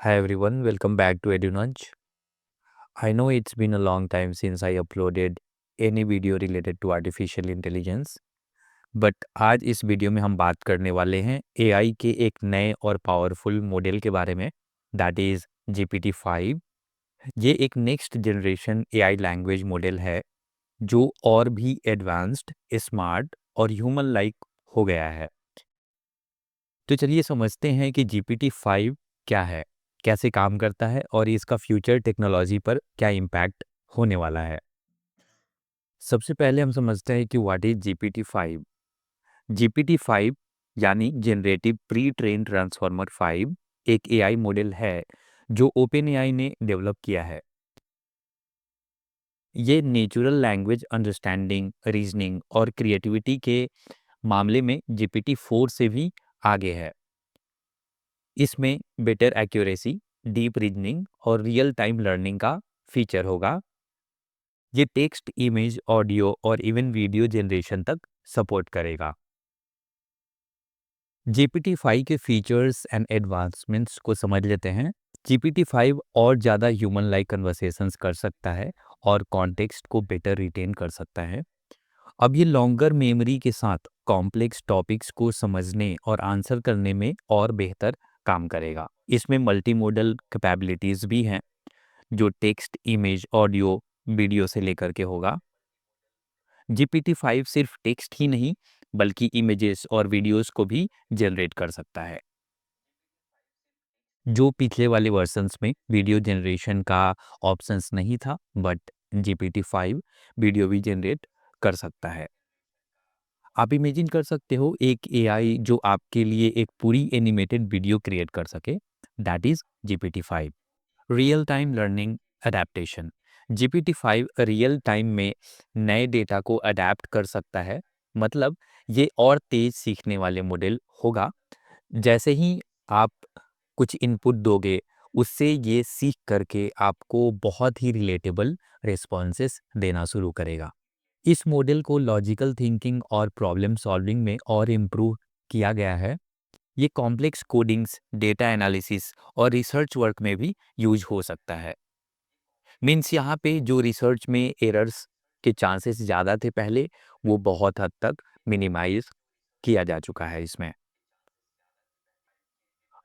Hi everyone, welcome back to EduNudge. I know it's been a long time since I uploaded any video related to artificial intelligence, but आज इस video में हम बात करने वाले हैं एआई के एक नए और पावरफुल मॉडल के बारे में, दैट इज़ GPT-5। ये एक next generation AI language model है जो और भी एडवांस्ड, स्मार्ट और ह्यूमन लाइक हो गया है। तो चलिए समझते हैं कि GPT-5 क्या है, कैसे काम करता है और इसका फ्यूचर टेक्नोलॉजी पर क्या इम्पैक्ट होने वाला है। सबसे पहले हम समझते हैं कि व्हाट इज GPT-5। GPT-5 यानी जनरेटिव प्री ट्रेन ट्रांसफॉर्मर 5 एक एआई मॉडल है जो ओपन एआई ने डेवलप किया है। ये नेचुरल लैंग्वेज अंडरस्टैंडिंग, रीजनिंग और क्रिएटिविटी के मामले में GPT-4 से भी आगे है। इसमें बेटर एक्यूरेसी, डीप रीजनिंग और रियल टाइम लर्निंग का फीचर होगा। ये टेक्स्ट, इमेज, ऑडियो और इवन वीडियो जनरेशन तक सपोर्ट करेगा। GPT-5 के फीचर्स एंड एडवांसमेंट्स को समझ लेते हैं। GPT-5 और ज़्यादा ह्यूमन लाइक कन्वर्सेशंस कर सकता है और कॉन्टेक्स्ट को बेटर रिटेन कर सकता है। अब ये लॉन्गर मेमोरी के साथ कॉम्प्लेक्स टॉपिक्स को समझने और आंसर करने में और बेहतर काम करेगा। इसमें मल्टी मोडल कैपेबिलिटीज़ भी हैं जो टेक्स्ट, इमेज, ऑडियो, वीडियो से लेकर के होगा। GPT-5 सिर्फ टेक्स्ट ही नहीं बल्कि इमेजेस और वीडियोस को भी जनरेट कर सकता है। जो पिछले वाले वर्जन्स में वीडियो जनरेशन का ऑप्शंस नहीं था, बट GPT-5 वीडियो भी जनरेट कर सकता है। आप इमेजिन कर सकते हो एक एआई जो आपके लिए एक पूरी एनिमेटेड वीडियो क्रिएट कर सके, that is GPT-5। Real time learning adaptation. GPT-5 real time में नए डेटा को अडेप्ट कर सकता है। मतलब ये और तेज सीखने वाले मॉडल होगा। जैसे ही आप कुछ इनपुट दोगे, उससे ये सीख करके आपको बहुत ही रिलेटेबल रिस्पॉन्सेस देना शुरू करेगा। इस मॉडल को लॉजिकल थिंकिंग और प्रॉब्लम सॉल्विंग में और इम्प्रूव किया गया है। ये कॉम्प्लेक्स कोडिंग्स, डेटा एनालिसिस और रिसर्च वर्क में भी यूज हो सकता है। मीन्स यहाँ पे जो रिसर्च में एरर्स के चांसेस ज़्यादा थे पहले, वो बहुत हद तक मिनिमाइज किया जा चुका है इसमें।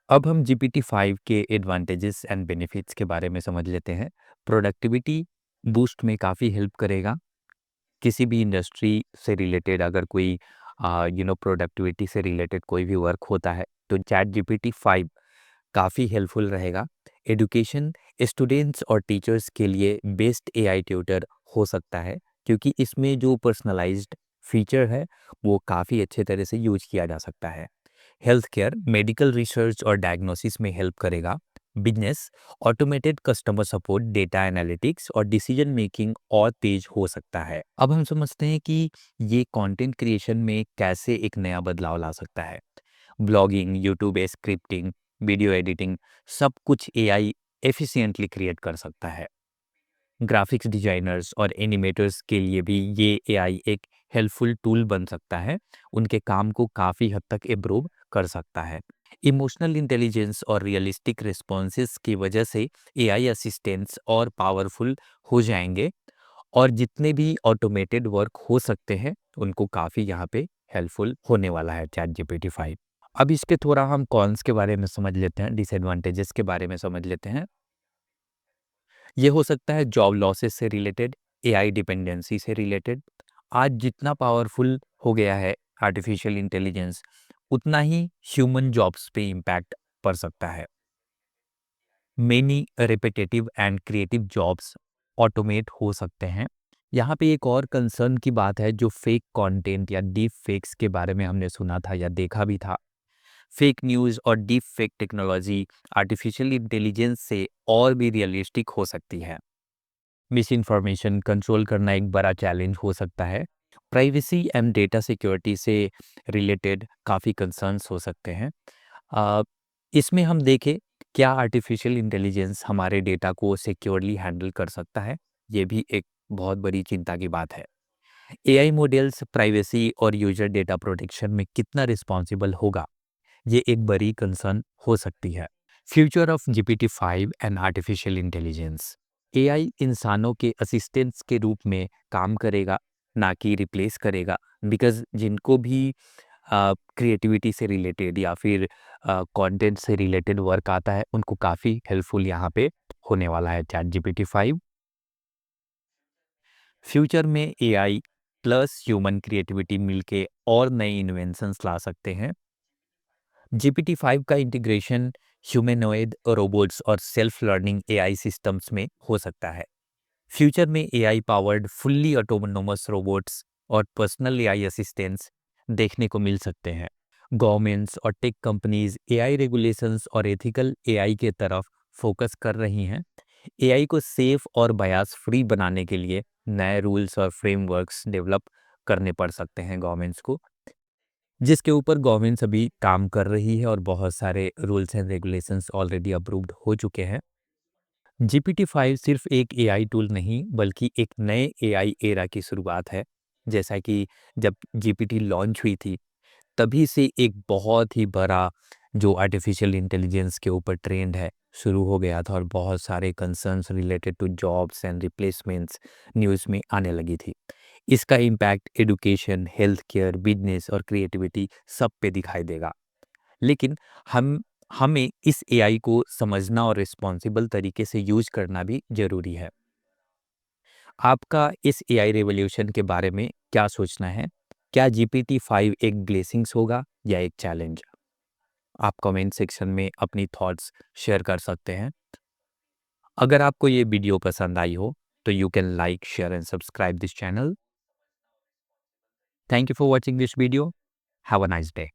अब हम GPT-5 के एडवांटेजेस एंड बेनिफिट्स के बारे में समझ लेते हैं। प्रोडक्टिविटी बूस्ट में काफ़ी हेल्प करेगा। किसी भी इंडस्ट्री से रिलेटेड अगर कोई प्रोडक्टिविटी से रिलेटेड कोई भी वर्क होता है तो चैट GPT-5 काफ़ी हेल्पफुल रहेगा। एजुकेशन, स्टूडेंट्स और टीचर्स के लिए बेस्ट एआई ट्यूटर हो सकता है क्योंकि इसमें जो पर्सनलाइज्ड फीचर है वो काफ़ी अच्छे तरह से यूज किया जा सकता है। हेल्थ केयर, मेडिकल रिसर्च और डायग्नोसिस में हेल्प करेगा। Business, automated customer support, data analytics और डिसीजन मेकिंग और तेज हो सकता है। अब हम समझते हैं कि ये कंटेंट क्रिएशन में कैसे एक नया बदलाव ला सकता है। Blogging, YouTube scripting, video editing, सब कुछ एआई एफिशिएंटली क्रिएट कर सकता है। ग्राफिक्स डिजाइनर्स और एनिमेटर्स के लिए भी ये एआई एक हेल्पफुल टूल बन सकता है। उनके काम को काफ़ी हद तक इम्प्रूव कर सकता है। इमोशनल इंटेलिजेंस और रियलिस्टिक रिस्पॉन्सेस की वजह से एआई असिस्टेंट्स और पावरफुल हो जाएंगे और जितने भी ऑटोमेटेड वर्क हो सकते हैं उनको काफ़ी यहाँ पे हेल्पफुल होने वाला है चैट GPT-5। अब इसके थोड़ा हम कॉन्स के बारे में समझ लेते हैं, डिसएडवांटेजेस के बारे में समझ लेते हैं। ये हो सकता है जॉब लॉसेस से रिलेटेड, एआई डिपेंडेंसी से रिलेटेड। आज जितना पावरफुल हो गया है आर्टिफिशियल इंटेलिजेंस, उतना ही ह्यूमन जॉब्स पे इम्पैक्ट पड़ सकता है। Many repetitive and creative jobs automate हो सकते हैं। यहाँ पे एक और कंसर्न की बात है, जो फेक कंटेंट या डीप फेक्स के बारे में हमने सुना था या देखा भी था। फेक न्यूज़ और deep fake technology artificial intelligence से और भी रियलिस्टिक हो सकती है। मिस इन्फॉर्मेशन कंट्रोल करना एक बड़ा चैलेंज हो सकता है। प्राइवेसी एंड डेटा सिक्योरिटी से रिलेटेड काफ़ी कंसर्न्स हो सकते हैं। अ, इसमें हम देखें क्या आर्टिफिशियल इंटेलिजेंस हमारे डेटा को सिक्योरली हैंडल कर सकता है, ये भी एक बहुत बड़ी चिंता की बात है। एआई मॉडल्स प्राइवेसी और यूजर डेटा प्रोटेक्शन में कितना रिस्पॉन्सिबल होगा, ये एक बड़ी कंसर्न हो सकती है। Future of GPT-5 and artificial intelligence. AI इंसानों के असिस्टेंट्स के रूप में काम करेगा, ना कि रिप्लेस करेगा। बिकॉज़ जिनको भी क्रिएटिविटी से रिलेटेड या फिर कंटेंट से रिलेटेड वर्क आता है, उनको काफ़ी हेल्पफुल यहाँ पे होने वाला है चैट GPT-5। फ्यूचर में एआई प्लस ह्यूमन क्रिएटिविटी मिलके और नए इन्वेंशंस ला सकते हैं। GPT-5 का इंटीग्रेशन ह्यूमनॉइड रोबोट्स और सेल्फ लर्निंग एआई सिस्टम्स में हो सकता है। फ्यूचर में AI powered fully autonomous robots और पर्सनल एआई असिस्टेंट्स देखने को मिल सकते हैं। गवर्नमेंट्स और टेक कंपनीज एआई रेगुलेशंस और एथिकल एआई के तरफ फोकस कर रही हैं। एआई को सेफ और बायस फ्री बनाने के लिए नए रूल्स और फ्रेमवर्क्स डेवलप करने पड़ सकते हैं गवर्नमेंट्स को, जिसके ऊपर गवर्नमेंट्स अभी काम कर रही है और बहुत सारे rules and regulations already approved हो चुके हैं। GPT-5 सिर्फ एक एआई टूल नहीं, बल्कि एक नए एआई एरा की शुरुआत है। जैसा कि जब जीपीटी लॉन्च हुई थी, तभी से एक बहुत ही बड़ा जो आर्टिफिशियल इंटेलिजेंस के ऊपर ट्रेंड है, शुरू हो गया था और बहुत सारे concerns related to jobs and replacements news में आने लगी थी। इसका impact education, health care, business और क्रिएटिविटी सब पे दिखाई देगा। लेकिन हम हमें इस एआई को समझना और रिस्पॉन्सिबल तरीके से यूज करना भी ज़रूरी है। आपका इस एआई रिवॉल्यूशन के बारे में क्या सोचना है? क्या GPT-5 एक ब्लेसिंग्स होगा या एक चैलेंज? आप कमेंट सेक्शन में अपनी थॉट्स शेयर कर सकते हैं। अगर आपको ये वीडियो पसंद आई हो, तो you can like, share and subscribe this channel. Thank you for watching this video. Have a nice day.